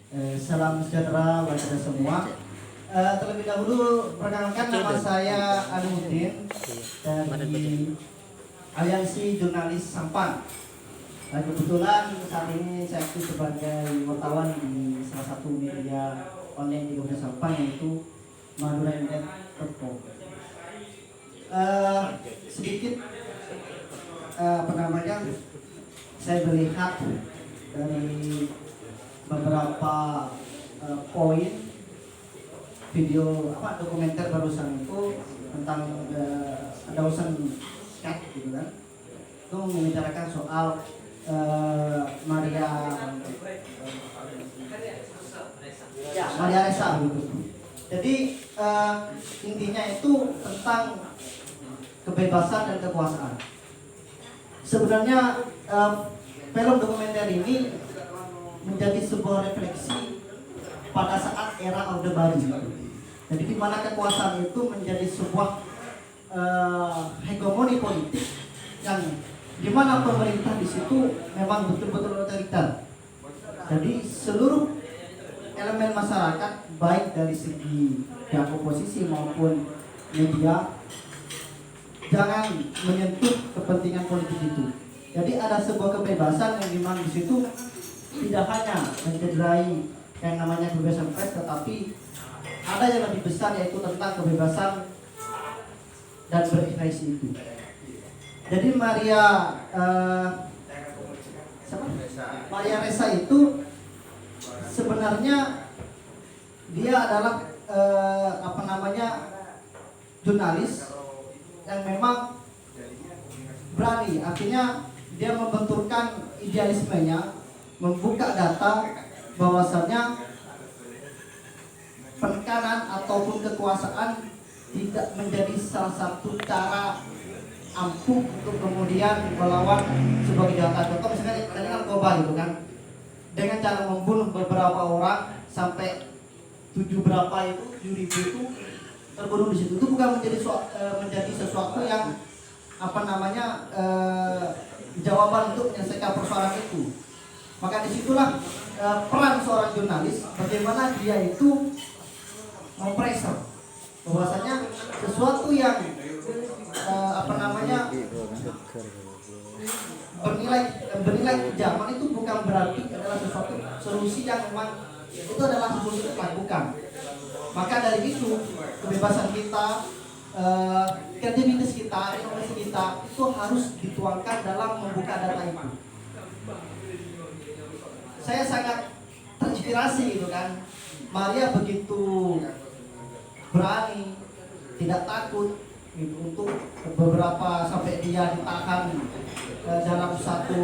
Salam sejahtera bagi kita semua. Terlebih dahulu perkenalkan, nama saya Anuddin dari Aliansi Jurnalis Sampan. Kebetulan saat ini saya aktif sebagai wartawan di salah satu media online di Kabupaten Sampang, yaitu madura.net.com. Sedikit saya melihat dari beberapa poin video dokumenter barusan itu tentang Dawson Cat gitu kan, itu membicarakan soal Maria Ressa gitu. Jadi intinya itu tentang kebebasan dan kekuasaan. Sebenarnya film dokumenter ini menjadi sebuah refleksi pada saat era Orde Baru. Jadi di mana kekuasaan itu menjadi sebuah hegemoni politik yang di mana pemerintah di situ memang betul-betul otoriter. Jadi seluruh elemen masyarakat, baik dari segi pihak oposisi maupun media, jangan menyentuh kepentingan politik itu. Jadi ada sebuah kebebasan yang dimana di situ tidak hanya mencederai yang namanya kebebasan pers, tetapi ada yang lebih besar, yaitu tentang kebebasan dan berekspresi itu. Jadi Maria Ressa itu sebenarnya dia adalah jurnalis yang memang berani, artinya dia membenturkan idealismenya, membuka data bahwasannya penekanan ataupun kekuasaan tidak menjadi salah satu cara ampuh untuk kemudian melawan sebagai data. Contoh misalnya tadi narkoba gitu kan, dengan cara membunuh beberapa orang sampai 7 ribu itu terbunuh di situ, itu bukan menjadi sesuatu yang jawaban untuk menyelesaikan persoalan itu. Maka disitulah peran seorang jurnalis, bagaimana dia itu mempressure bahwasanya sesuatu yang bernilai kejaman itu bukan berarti adalah sesuatu solusi yang memang itu adalah solusi bukan. Maka dari itu kebebasan kita, kreativitas kita, inovasi kita itu harus dituangkan dalam membuka data itu. Saya sangat terinspirasi gitu kan. Maria begitu berani, tidak takut gitu, untuk beberapa sampai dia ditahan dalam satu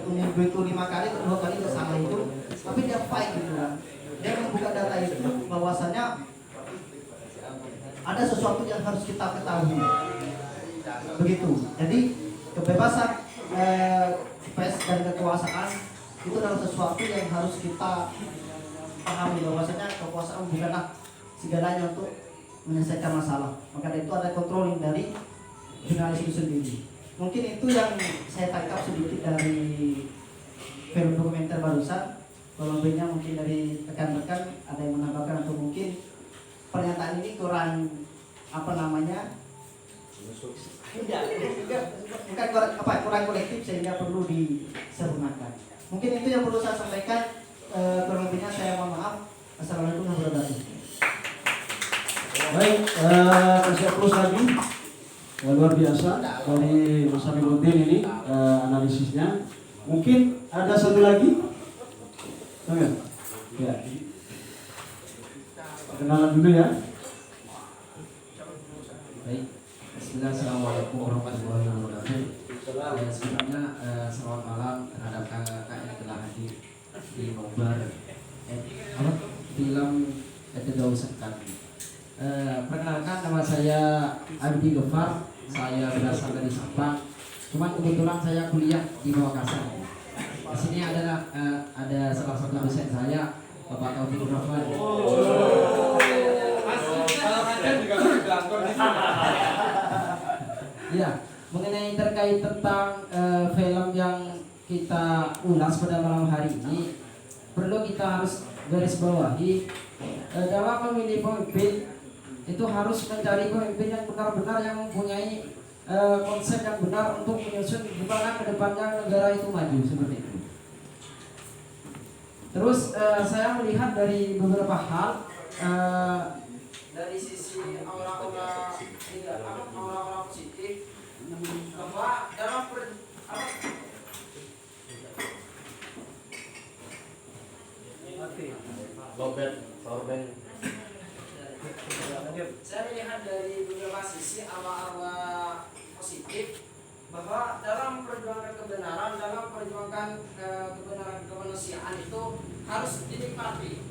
minggu itu 5 kali atau 2 kali ke sana itu, tapi dia fight gitu kan. Dia membuka data itu bahwasanya ada sesuatu yang harus kita ketahui. Begitu. Jadi kebebasan pers dan kekuasaan itu adalah sesuatu yang harus kita pahami, bahwasanya kekuasaan bukanlah segalanya untuk menyelesaikan masalah. Maka dari itu ada controlling dari jurnalis itu sendiri. Mungkin itu yang saya tangkap sedikit dari film dokumenter barusan. Kalau lebihnya mungkin dari rekan-rekan ada yang menambahkan, atau mungkin pernyataan ini kurang kurang kolektif sehingga perlu disempurnakan. Mungkin itu yang perlu saya sampaikan. Kurang lebihnya saya mohon maaf. Assalamualaikum warahmatullahi wabarakatuh. Baik, kasih aplaus lagi. Luar biasa dari Mas Amiruddin ini analisisnya. Mungkin ada satu lagi. Ya. Kenalan dulu ya. Baik, Assalamualaikum warahmatullahi wabarakatuh. Sebelumnya selamat malam terhadap kakak-kakak yang telah hadir di nobar film Dawson Cat. Perkenalkan, nama saya Abdi Gofar. Saya berasal dari Sampang. Cuman kebetulan saya kuliah di Makassar. Di sini ada salah satu dosen saya, Bapak Taufik Rahman. Ya, mengenai terkait tentang film yang kita ulas pada malam hari ini, perlu kita harus garis bawahi dalam memilih pemimpin itu harus mencari pemimpin yang benar-benar yang mempunyai konsep yang benar untuk menyusun gimana kedepannya negara itu maju seperti itu. Terus saya melihat dari beberapa hal dari sisi aura-aura positif bahwa dalam saya melihat dari beberapa sisi aura-aura positif bahwa dalam perjuangan kebenaran, dalam perjuangan kebenaran kemanusiaan itu harus dinikmati.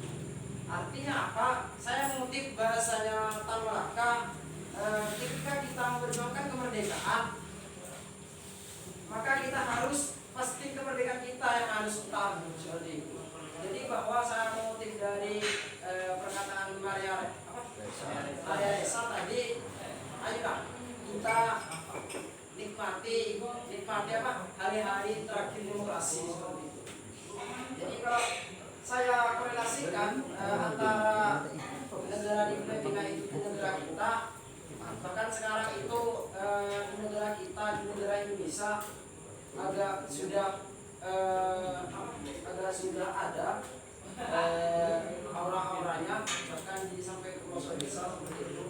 Artinya apa? Saya mengutip bahasanya Tan Malaka, ketika kita memperjuangkan kemerdekaan, maka kita harus pasti kemerdekaan kita yang harus utama seperti itu. Jadi bahwa saya mengutip dari perkataan Maria Ressa tadi, ayolah kita nikmati apa hari-hari terakhir demokrasi seperti itu. Jadi kalau saya korelasikan antara negara di Filipina itu di negara kita, bahkan sekarang itu di negara kita, di negara Indonesia agak sudah ada aura-auranya, bahkan jadi sampai ke pelosok desa seperti itu.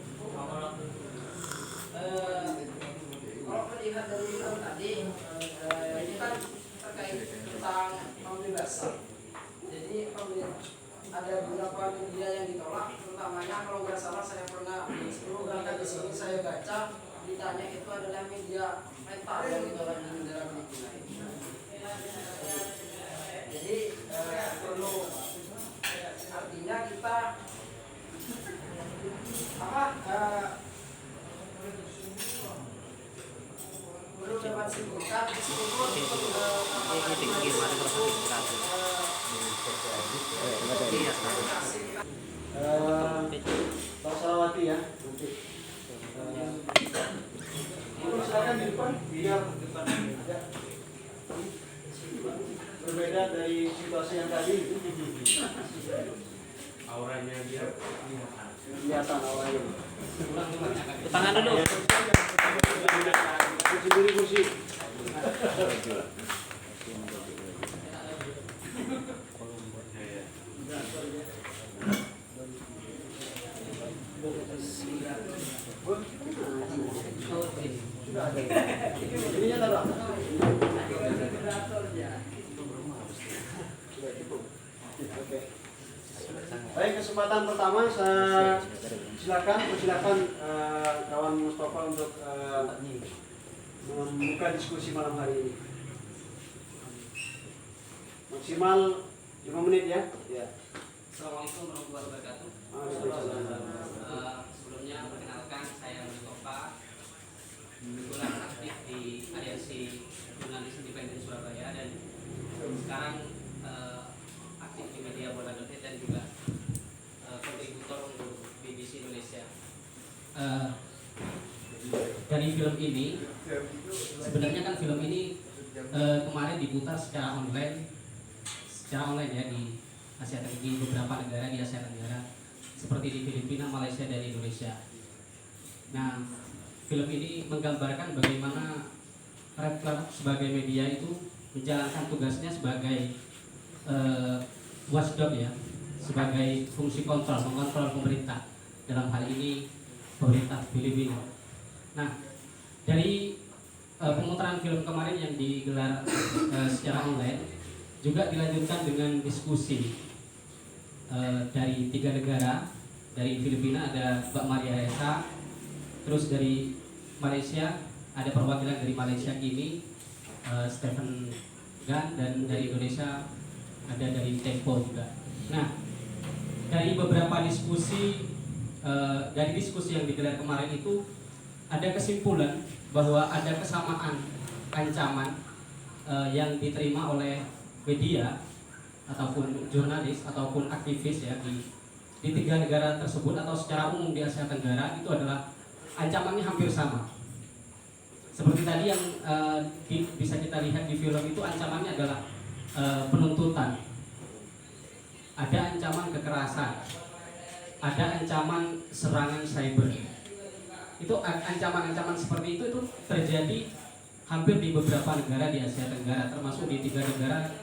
Kalau melihat dari film tadi, ini kan terkait tentang pembebasan. Jadi ada beberapa media yang ditolak, terutamanya kalau nggak salah saya pernah sebelum berangkat di sini saya baca beritanya itu adalah media mental yang ditolak di negara Filipina ini. Jadi perlu artinya kita perlu dapat simpulkan meskipun Pak Salawati ya nanti. Silakan di depan biar ya. Berbeda dari situasi yang tadi. Auranya dia Kelihatan auranya. tangan dulu. Kursi. Ininya taruh. Oke. Baik, kesempatan pertama saya silakan kawan Mustafa untuk membuka diskusi malam hari ini. Maksimal 5 menit ya. Ya. Assalamualaikum warahmatullahi wabarakatuh. Sebelumnya perkenalkan saya Mustafa, kebetulan aktif di Aliansi Jurnalis Independen Surabaya dan sekarang aktif di media bola.net dan juga kontributor untuk BBC Indonesia. Dari film ini, sebenarnya kan film ini kemarin diputar secara online ya di Asia Tenggara, di beberapa negara di Asia Tenggara seperti di Filipina, Malaysia dan Indonesia. Nah, film ini menggambarkan bagaimana Red Club sebagai media itu menjalankan tugasnya sebagai watchdog ya, sebagai fungsi mengontrol pemerintah, dalam hal ini pemerintah Filipina. Nah, dari pemutaran film kemarin yang digelar secara online juga dilanjutkan dengan diskusi dari 3 negara. Dari Filipina ada Mbak Maria Ressa, terus dari Malaysia ada perwakilan dari Malaysia ini Stephen Gan, dan dari Indonesia ada dari Tempo juga. Nah, dari beberapa diskusi yang digelar kemarin itu ada kesimpulan bahwa ada kesamaan ancaman yang diterima oleh media ataupun jurnalis ataupun aktivis ya di 3 negara tersebut atau secara umum di Asia Tenggara itu adalah ancamannya hampir sama. Seperti tadi yang bisa kita lihat di film itu, ancamannya adalah penuntutan. ada ancaman kekerasan, ada ancaman serangan cyber. Itu ancaman-ancaman seperti itu terjadi hampir di beberapa negara di Asia Tenggara, termasuk di 3 negara,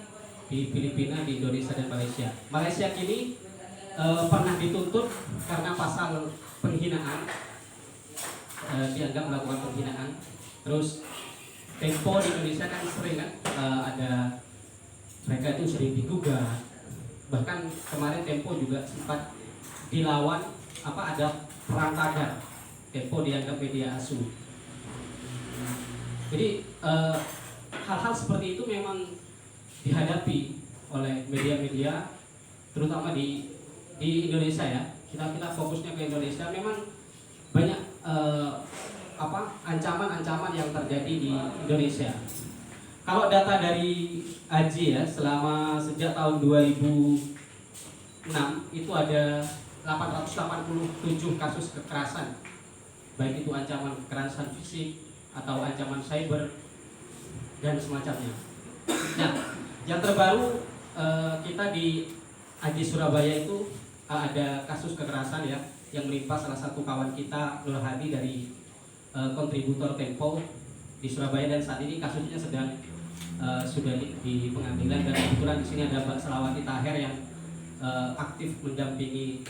di Filipina, di Indonesia, dan Malaysia. Malaysia kini pernah dituntut karena pasal penghinaan, dianggap melakukan penghinaan. Terus Tempo di Indonesia kan sering kan ada, mereka itu sering digugat. Bahkan kemarin Tempo juga sempat dilawan, ada perang tagar. Tempo dianggap media asuh. Jadi hal-hal seperti itu memang dihadapi oleh media-media, terutama di Indonesia ya. Kita fokusnya ke Indonesia. Memang banyak ancaman-ancaman yang terjadi di Indonesia. Kalau data dari AJI ya, sejak tahun 2006 itu ada 887 kasus kekerasan, baik itu ancaman kekerasan fisik atau ancaman cyber dan semacamnya. Nah, yang terbaru kita di AJI Surabaya itu ada kasus kekerasan ya yang menimpa salah satu kawan kita, Nur Hadi, dari kontributor Tempo di Surabaya, dan saat ini kasusnya sudah di pengadilan. Dan kebetulan di sini ada Mbak Selawati Taher yang aktif mendampingi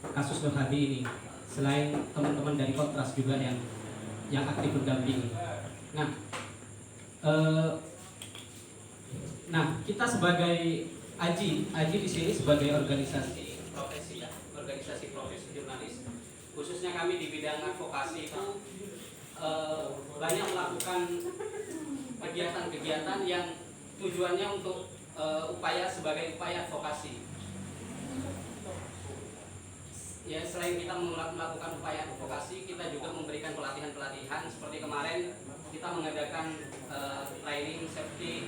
kasus Nur Hadi ini, selain teman-teman dari Kontras juga yang aktif mendampingi. Nah, kita sebagai AJI di sini sebagai organisasi profesi ya, organisasi profesi jurnalis, khususnya kami di bidang advokasi itu banyak melakukan kegiatan-kegiatan yang tujuannya untuk sebagai upaya advokasi. Ya, selain kita melakukan upaya advokasi, kita juga memberikan pelatihan-pelatihan. Seperti kemarin kita mengadakan training safety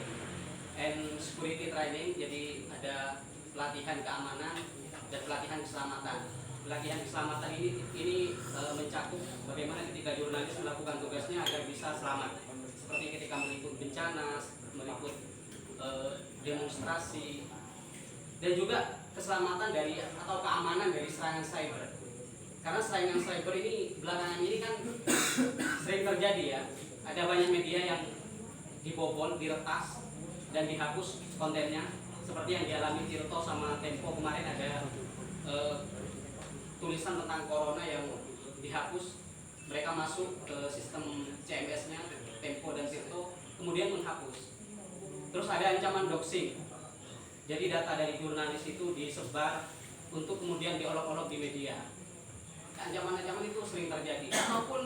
and security training. Jadi ada pelatihan keamanan dan pelatihan keselamatan. Pelatihan keselamatan ini mencakup bagaimana ketika jurnalis melakukan tugasnya agar bisa selamat, seperti ketika meliput bencana, meliput demonstrasi, dan juga keselamatan dari atau keamanan dari serangan cyber. Karena serangan cyber ini belakangan ini kan sering terjadi ya. Ada banyak media yang dibobol, diretas, dan dihapus kontennya, seperti yang dialami Tirto sama Tempo kemarin. Ada tulisan tentang corona yang dihapus, mereka masuk ke sistem CMS-nya Tempo dan Tirto, kemudian menghapus. Terus ada ancaman doxing, jadi data dari jurnalis itu disebar untuk kemudian diolok-olok di media. Ancaman-ancaman itu sering terjadi, ataupun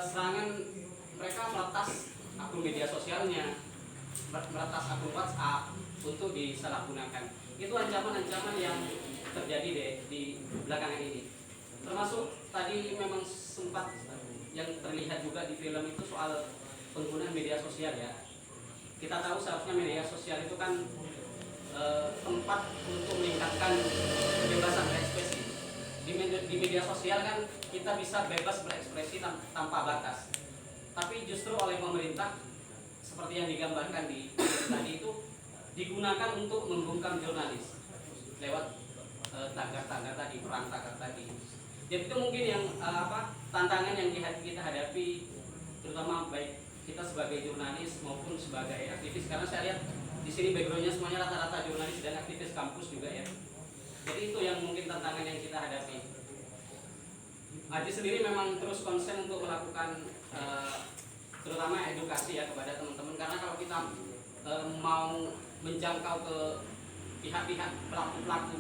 serangan mereka meretas akun media sosialnya, meretas akun WhatsApp untuk disalahgunakan. Itu ancaman-ancaman yang terjadi di belakangan ini. Termasuk tadi memang sempat yang terlihat juga di film itu soal penggunaan media sosial ya. Kita tahu seharusnya media sosial itu kan tempat untuk meningkatkan kebebasan berekspresi. Di media sosial kan kita bisa bebas berekspresi tanpa batas. Tapi justru oleh pemerintah, seperti yang digambarkan di tadi itu, digunakan untuk membungkam jurnalis lewat tagar-tagar tadi, perang tagar tadi. Jadi itu mungkin yang tantangan yang kita hadapi, terutama baik kita sebagai jurnalis maupun sebagai aktivis. Karena saya lihat di sini backgroundnya semuanya rata-rata jurnalis dan aktivis kampus juga ya. Jadi itu yang mungkin tantangan yang kita hadapi. AJI sendiri memang terus konsen untuk melakukan terutama edukasi ya kepada teman-teman, karena kalau kita mau menjangkau ke pihak-pihak pelaku-pelaku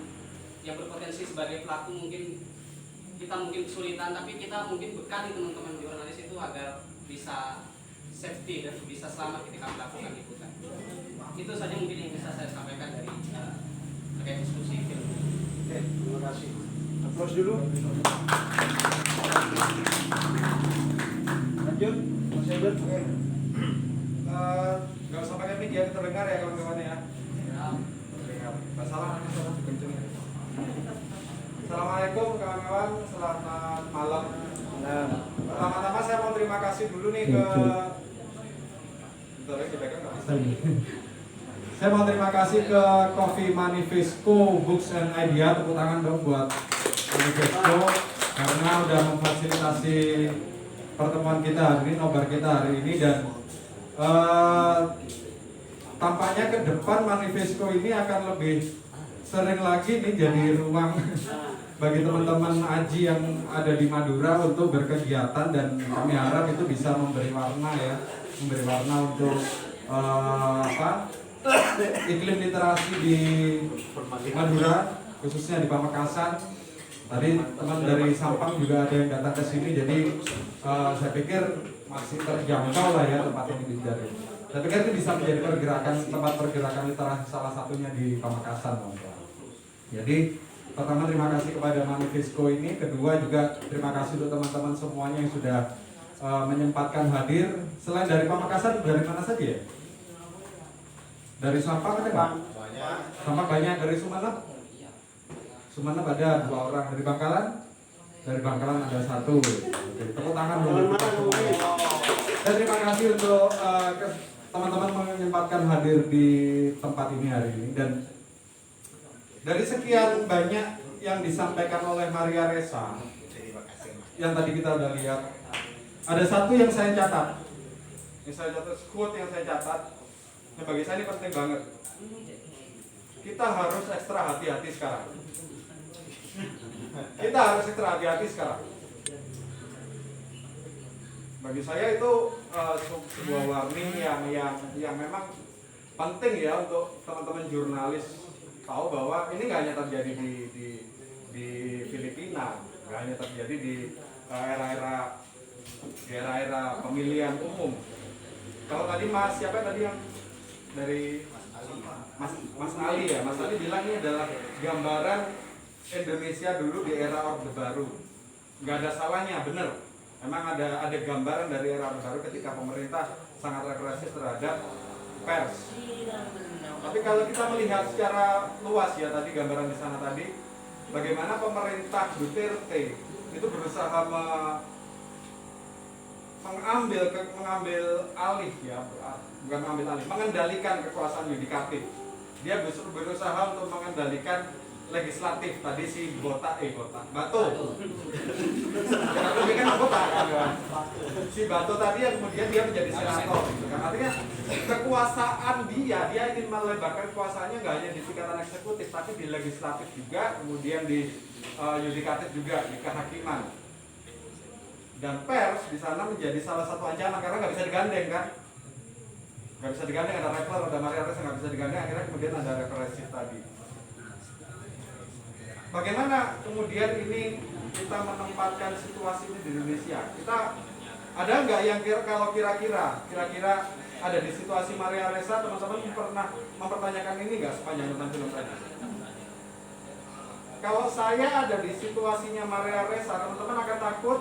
yang berpotensi sebagai pelaku, kita mungkin kesulitan, tapi kita mungkin bekali teman-teman jurnalis itu agar bisa safety dan bisa selamat ketika melakukan liputan. Itu saja mungkin yang bisa saya sampaikan dari terkait diskusi film. Oke, terima kasih. Aplaus dulu. Lanjut, Mas Eben. Gak usah pakai mic ya, terdengar ya kawan-kawan ya. Terdengar. Salam, kenceng. Assalamualaikum kawan-kawan, selamat malam. Pertama-tama saya mau terima kasih dulu nih ke. Bentar ya, dipegang nggak bisa. Saya mau terima kasih ke Coffee Manifesto Books and Idea, tepuk tangan dong buat Manifesto karena udah memfasilitasi pertemuan kita hari ini, nobar kita hari ini, dan tampaknya ke depan Manifesto ini akan lebih sering lagi nih jadi ruang bagi teman-teman Aji yang ada di Madura untuk berkegiatan, dan kami harap itu bisa memberi warna ya, memberi warna untuk iklim literasi di Madura, khususnya di Pamekasan. Tadi teman dari Sampang juga ada yang datang ke sini, jadi saya pikir masih terjangkau lah ya tempat ini dijadi. Saya pikir itu bisa menjadi tempat pergerakan literasi salah satunya di Pamekasan, teman-teman. Jadi pertama terima kasih kepada Manifesto ini, kedua juga terima kasih untuk teman-teman semuanya yang sudah menyempatkan hadir. Selain dari Pamekasan, dari mana saja ya? Dari Sampang ada nggak? Sampang banyak. Dari Sumeneb? Sumeneb ada 2 orang. Dari Bangkalan? Dari Bangkalan ada 1. Oke, tepuk tangan dulu. Dan terima kasih untuk teman-teman menyempatkan hadir di tempat ini hari ini. Dan dari sekian banyak yang disampaikan oleh Maria Ressa, yang tadi kita udah lihat, ada satu yang saya catat. Yang saya catat, quote yang saya catat. Nah, bagi saya ini penting banget. Kita harus ekstra hati-hati sekarang. Kita harus ekstra hati-hati sekarang. Bagi saya itu sebuah warning yang memang penting ya untuk teman-teman jurnalis tahu bahwa ini nggak hanya terjadi di Filipina, nggak hanya terjadi di era-era pemilihan umum. Kalau tadi Mas siapa tadi yang dari Mas Ali ya, Mas Ali bilang ini adalah gambaran Indonesia dulu di era Orde Baru. Nggak ada salahnya, benar. Memang ada gambaran dari era Orde Baru ketika pemerintah sangat represif terhadap pers. Tapi kalau kita melihat secara luas ya, tadi gambaran di sana tadi, bagaimana pemerintah Duterte itu berusaha mengambil alih ya, bukan mengambil alih, mengendalikan kekuasaan yudikatif. Dia berusaha untuk mengendalikan legislatif. Tadi si Bato. Tapi kan Bota kan. Si Bato tadi yang kemudian dia menjadi senator gitu kan. Artinya kekuasaan dia ingin melebarkan kekuasaannya nggak hanya di tingkatan eksekutif tapi di legislatif juga, kemudian di yudikatif juga, di kehakiman. Dan pers di sana menjadi salah satu ancaman karena nggak bisa digandeng kan. Nggak bisa digandeng, ada Rappler, ada Maria Ressa nggak bisa digandeng, akhirnya kemudian ada represif tadi. Bagaimana kemudian ini kita menempatkan situasi ini di Indonesia? Kita ada nggak yang kira-kira ada di situasi Maria Ressa, teman-teman pernah mempertanyakan ini nggak sepanjang nonton film tadi? Kalau saya ada di situasinya Maria Ressa, teman-teman akan takut,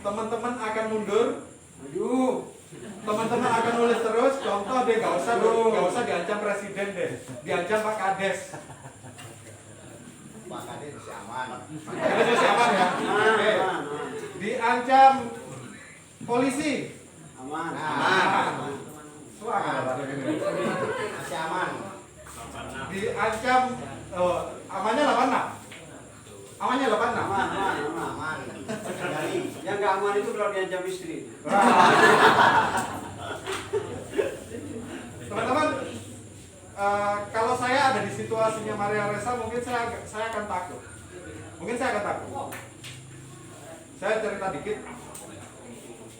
teman-teman akan mundur, teman-teman akan nulis terus. Contoh deh, nggak usah diancam presiden deh, diancam Pak Kades. Pak Kades masih aman. Masih aman ya? Oke. Diancam polisi. Aman. Suara Masih aman. diancam amannya 86. Amannya 86. Aman. Terkendali. Yang nggak aman itu kalau diancam istri. Teman-teman, kalau saya ada di situasinya Maria Ressa, mungkin saya akan takut. Saya cerita dikit.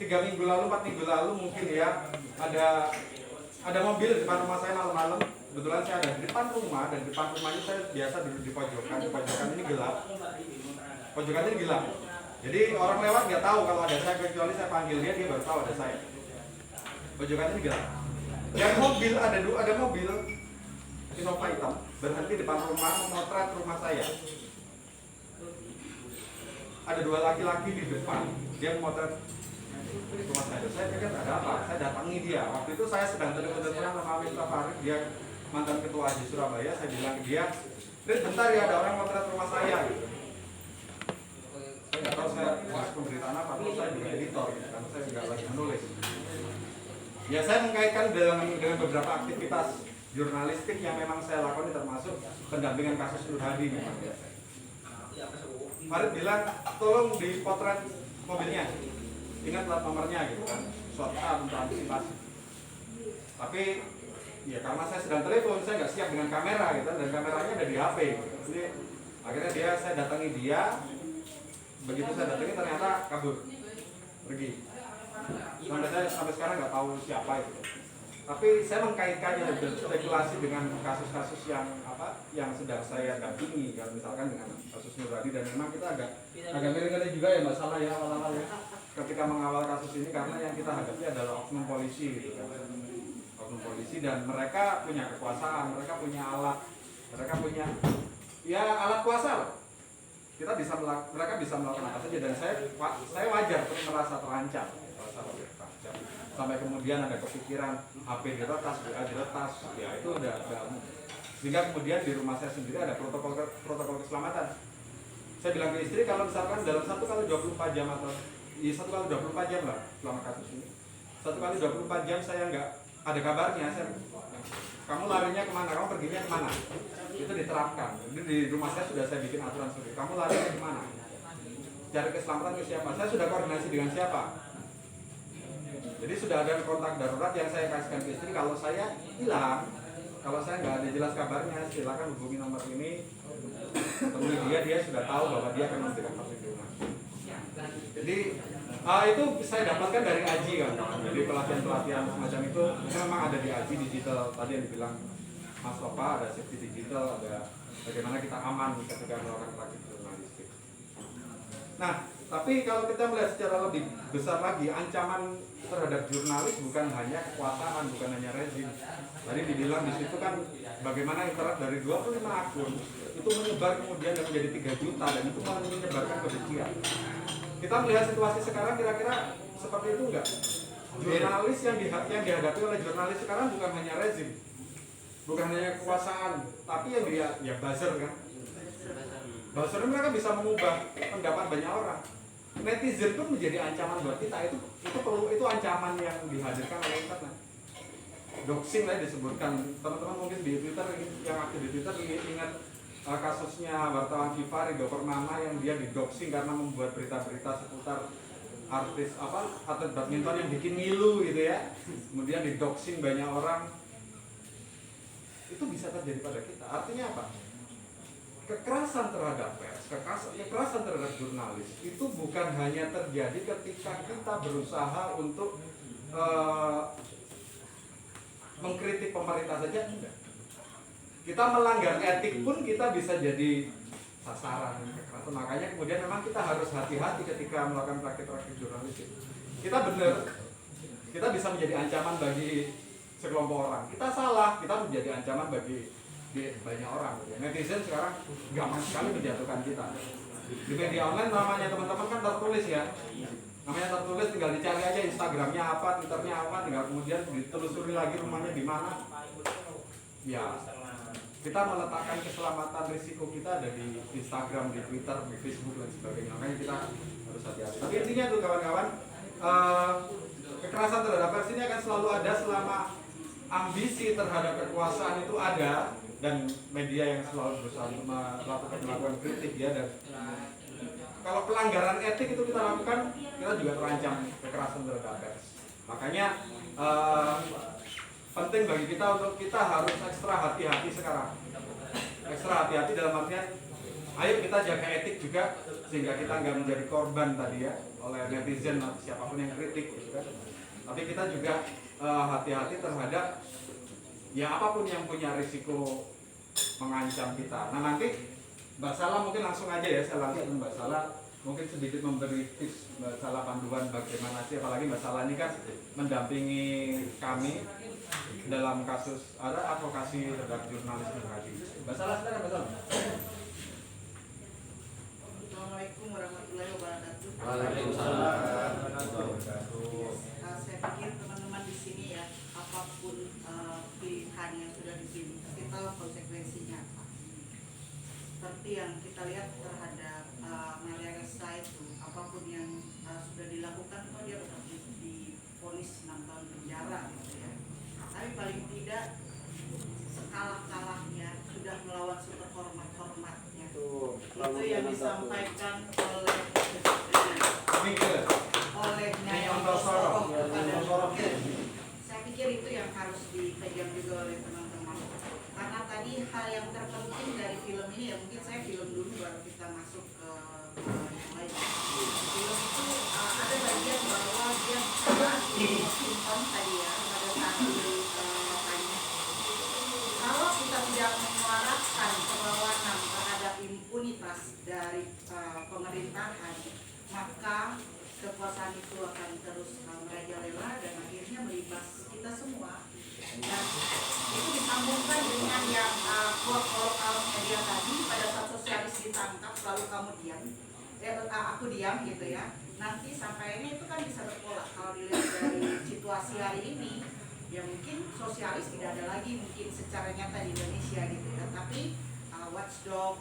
3 minggu lalu, 4 minggu lalu mungkin ya, ada mobil di depan rumah saya malam-malam. Kebetulan saya ada di depan rumah, dan di depan rumahnya saya biasa duduk di pojokan. Di pojokan ini gelap. Pojokan ini gelap. Jadi orang lewat nggak tahu kalau ada saya, kecuali saya panggil dia baru tahu ada saya. Pojokan ini gelap. Dan mobil ada mobil Innova hitam berhenti depan rumah, memotret rumah saya. Ada 2 laki-laki di depan, dia memotret rumah saya. Saya pikir ada apa? Saya datangi dia. Waktu itu saya sedang telepon-teleponan sama Amin Tafarik, dia mantan ketua Haji Surabaya. Saya bilang ke dia, "Rit, bentar ya, ada orang memotret rumah saya." Gitu. Saya nggak tahu saya pemberitaan apa, terus saya juga editor, gitu, karena saya juga lagi menulis. Ya saya mengkaitkan dengan beberapa aktivitas jurnalistik yang memang saya lakukan, termasuk pendampingan kasus Nur Hadi memang ya. Farid bilang tolong dipotret mobilnya, ingat plat nomornya gitu kan, shortcut untuk antisipasi. Tapi ya karena saya sedang telepon, saya nggak siap dengan kamera gitu, dan kameranya ada di HP gitu. Jadi akhirnya saya datangi dia, begitu saya datangi ternyata kabur, pergi. Sampai sekarang nggak tahu siapa itu. Tapi saya mengkaitkannya dan berspekulasi dengan kasus-kasus yang sedang saya dampingi, kalau misalkan dengan kasus Nur Hadi, dan memang kita agak miring-miring juga ya masalah ya awal-awal ya ketika mengawal kasus ini, karena yang kita hadapi adalah oknum polisi gitu kan. Oknum polisi, dan mereka punya kekuasaan, mereka punya alat, mereka punya ya alat kuasa loh. Mereka bisa melakukan apa saja, dan saya wajar merasa terancam. Sampai kemudian ada kepikiran HP diretas, WA diretas, ya itu udah sehingga kemudian di rumah saya sendiri ada protokol keselamatan. Saya bilang ke istri, kalau misalkan dalam 1 kali 24 jam atau 1 kali 24 jam lah selama kasus ini, 1 kali 24 jam saya nggak ada kabarnya, kamu larinya kemana, kamu perginya kemana, itu diterapkan. Jadi di rumah saya sudah saya bikin aturan sendiri, kamu larinya kemana, cari keselamatan ke siapa, saya sudah koordinasi dengan siapa. Jadi sudah ada kontak darurat yang saya kasihkan ke istri, kalau saya hilang, kalau saya nggak ada jelas kabarnya, silakan hubungi nomor ini, temui dia sudah tahu bahwa dia akan memberikan perlindungan. Jadi itu saya dapatkan dari Aji kan, jadi pelatihan semacam itu memang ada di Aji digital. Tadi yang dibilang Mas Opa, ada safety digital, ada bagaimana kita aman ketika melakukan praktik jurnalistik. Nah, tapi kalau kita melihat secara lebih besar lagi, ancaman terhadap jurnalis bukan hanya kekuasaan, bukan hanya rezim. Tadi dibilang di situ kan bagaimana internet dari 25 akun itu menyebar kemudian menjadi 3 juta, dan itu menyebarkan kebencian. Kita melihat situasi sekarang, kira-kira seperti itu enggak? Jurnalis yang dihadapi oleh jurnalis sekarang bukan hanya rezim, bukan hanya kekuasaan, tapi yang dia buzzer kan. Buzzer mereka bisa mengubah pendapat banyak orang. Netizen pun menjadi ancaman buat kita, itu ancaman yang dihadirkan oleh internet. Doxing lah disebutkan, teman-teman mungkin di Twitter yang aktif di Twitter ingat kasusnya wartawan FIFA Ridho Purnama yang dia didoxing karena membuat berita-berita seputar atlet badminton yang bikin ngilu gitu ya, kemudian didoxing banyak orang. Itu bisa terjadi pada kita. Artinya apa? Kekerasan terhadap pers, kekerasan terhadap jurnalis itu bukan hanya terjadi ketika kita berusaha untuk mengkritik pemerintah saja, enggak. Kita melanggar etik pun kita bisa jadi sasaran kekerasan. Makanya kemudian memang kita harus hati-hati ketika melakukan praktik-praktik jurnalistik. Kita benar, kita bisa menjadi ancaman bagi sekelompok orang. Kita salah, kita menjadi ancaman bagi banyak orang. Netizen sekarang gampang sekali menjatuhkan kita. Di media online namanya teman-teman kan tertulis ya. Namanya tertulis, tinggal dicari aja Instagramnya apa, Twitternya apa, tinggal kemudian ditelusuri lagi rumahnya di mana. Ya, kita meletakkan keselamatan risiko kita ada di Instagram, di Twitter, di Facebook dan sebagainya. Makanya kita harus hati-hati. Tapi intinya tuh kawan-kawan, kekerasan terhadap pers ini akan selalu ada selama ambisi terhadap kekuasaan itu ada, dan media yang selalu berusaha untuk melakukan kritik ya. Dan kalau pelanggaran etik itu kita lakukan, kita juga terancam kekerasan terhadap pers. Makanya penting bagi kita untuk kita harus ekstra hati-hati sekarang. Ekstra hati-hati dalam artian, ayo kita jaga etik juga sehingga kita nggak menjadi korban tadi ya oleh netizen atau siapapun yang kritik gitu kan. Tapi kita juga hati-hati terhadap ya apapun yang punya risiko mengancam kita. Nah nanti Mbak Sala mungkin langsung aja ya, saya langsung Mbak Sala mungkin sedikit memberi tips Mbak Sala panduan bagaimana sih, apalagi Mbak Sala ini kan mendampingi kami dalam kasus ada advokasi terhadap jurnalis Nur Hadi. Mbak Sala silakan Mbak Sala. Assalamualaikum warahmatullahi wabarakatuh. Waalaikumsalam warahmatullahi wabarakatuh. Saya pikir teman-teman di sini ya, apapun pilihan yang sudah dipilih, kita tahu konsekuensinya apa. Seperti yang kita lihat terhadap Maria Ressa itu, apapun yang sudah dilakukan, dia tetap vonis 6 tahun penjara gitu ya. Tapi paling tidak sekalah-kalahnya sudah melawan super hormat-hormatnya. Itu yang disampaikan oleh Nyai Ondosoro kepada saya pikir itu yang harus dipegang juga oleh teman-teman. Karena tadi hal yang terpenting dari film ini ya mungkin saya film dulu baru kita masuk ke yang lain. Film itu ada bagian bahwa dia simpan tadi ya pada saat tanya. Kalau kita tidak menyuarakan perlawanan terhadap impunitas dari pemerintahan, maka kekuasaan itu akan terus merajalela dan akhirnya melibas kita semua. Dan itu disambungkan dengan yang quote kalau media tadi, pada saat sosialis ditangkap lalu kamu diam, aku diam gitu ya. Nanti sampainya itu kan bisa berpola. Kalau dilihat dari situasi hari ini, ya mungkin sosialis tidak ada lagi mungkin secara nyata di Indonesia gitu ya. Tapi watchdog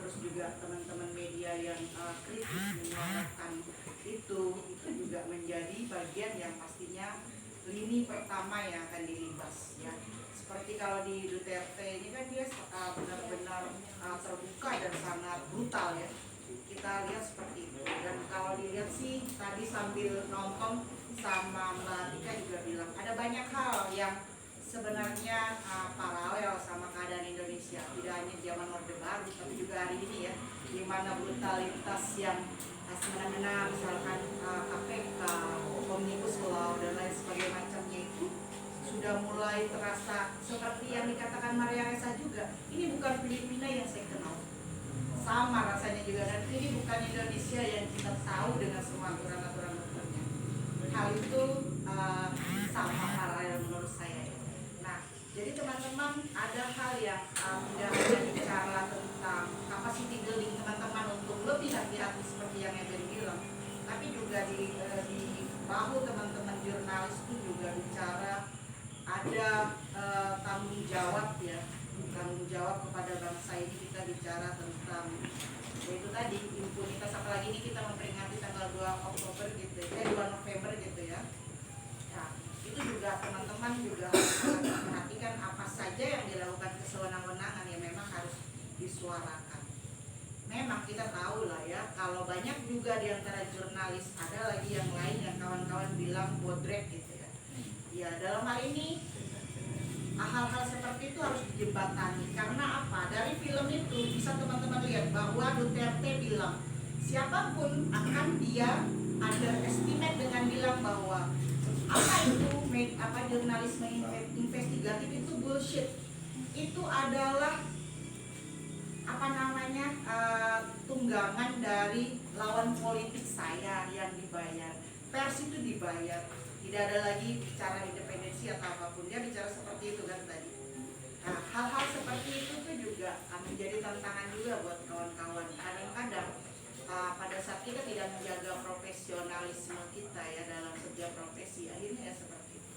terus juga teman-teman media yang kritis menyuarakan itu juga menjadi bagian yang pastinya lini pertama yang akan dilibas ya. Seperti kalau di Duterte ini kan dia benar-benar terbuka dan sangat brutal ya. Kita lihat seperti itu. Dan kalau dilihat sih tadi sambil nonton sama Mbak Tika juga bilang ada banyak hal yang sebenarnya paralel sama keadaan Indonesia. Tidak hanya zaman Orde Baru tapi juga hari ini ya, di mana brutalitas yang semena-mena misalkan KPK, Omnibus Law dan lain sebagainya macamnya itu sudah mulai terasa seperti yang dikatakan Maria Ressa juga. Ini bukan Filipina yang saya kenal, sama rasanya juga, dan ini bukan Indonesia yang kita tahu dengan semua aturan-aturan hukumnya. Hal itu sama paralel menurut saya. Nah, jadi teman-teman ada hal yang tidak hanya bicara tentang capacity building teman-teman untuk lebih hati-hati seperti yang Eben bilang, tapi juga di bahu teman-teman jurnalis itu juga bicara ada tanggung jawab ya, tanggung jawab kepada bangsa ini. Kita bicara tentang yaitu tadi impunitas, apalagi ini kita memperingati tanggal 2 Oktober gitu ya, 2 November gitu ya. Nah, itu juga teman-teman juga harus memperhatikan apa saja yang dilakukan kesewenang-wenangan yang memang harus disuarakan. Memang kita tahu lah ya, kalau banyak juga di antara jurnalis, ada lagi yang lain yang kawan-kawan bilang bodrek gitu ya. Ya dalam hal ini hal-hal seperti itu harus dijembatani. Karena apa? Dari film itu bisa teman-teman lihat bahwa Duterte bilang siapapun akan dia underestimate dengan bilang bahwa apa itu jurnalisme investigatif itu bullshit. Itu adalah tunggangan dari lawan politik saya yang dibayar. Pers itu dibayar. Tidak ada lagi bicara independensi atau apapun, dia bicara seperti itu kan tadi. Nah, hal-hal seperti itu tuh juga menjadi tantangan juga buat kawan-kawan. Kadang-kadang pada saat kita tidak menjaga profesionalisme kita ya dalam setiap profesi, akhirnya ya seperti itu.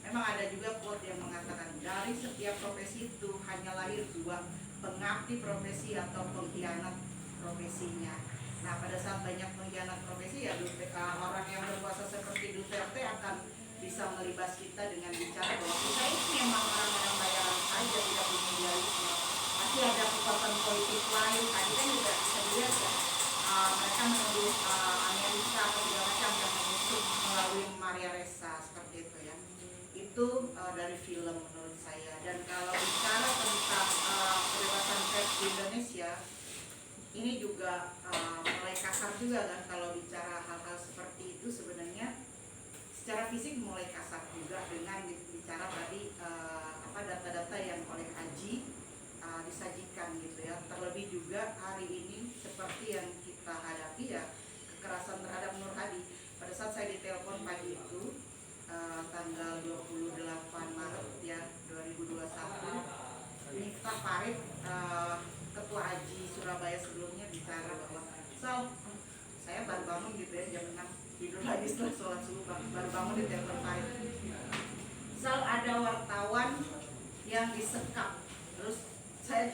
Memang ada juga quote yang mengatakan dari setiap profesi itu hanya lahir dua, pengabdi profesi atau pengkhianat profesinya. Nah, pada saat banyak pengkhianat profesi ya orang yang berkuasa seperti Duterte akan bisa melibas kita dengan bicara bahwa kita ini memang orang-orang bayaran saja, tidak punya idealisme. Pasti ada kekuatan politik lain. Tadi kan juga bisa dilihat ya, mereka menuduh Amerika atau segala macam yang mengusung melalui Maria Ressa seperti itu ya. Itu dari film menurut saya. Dan kalau bicara tentang kebebasan pers di Indonesia, ini juga mulai kasar juga kan kalau bicara hal-hal seperti itu. Sebenarnya secara fisik mulai kasar juga dengan bicara tadi data-data yang oleh Haji disajikan gitu ya. Terlebih juga hari ini seperti yang kita hadapi ya, kekerasan terhadap Nur Hadi. Pada saat saya ditelepon pagi itu tanggal 28 Maret ya 2021, Miftah Farid Ketua Haji Surabaya sebelumnya bicara bahwa Sal, saya baru bangun gitu ya jam 6, tidur lagi setelah sholat subuh, baru bangun di telepon Farid, Sal ada wartawan yang disekap, terus saya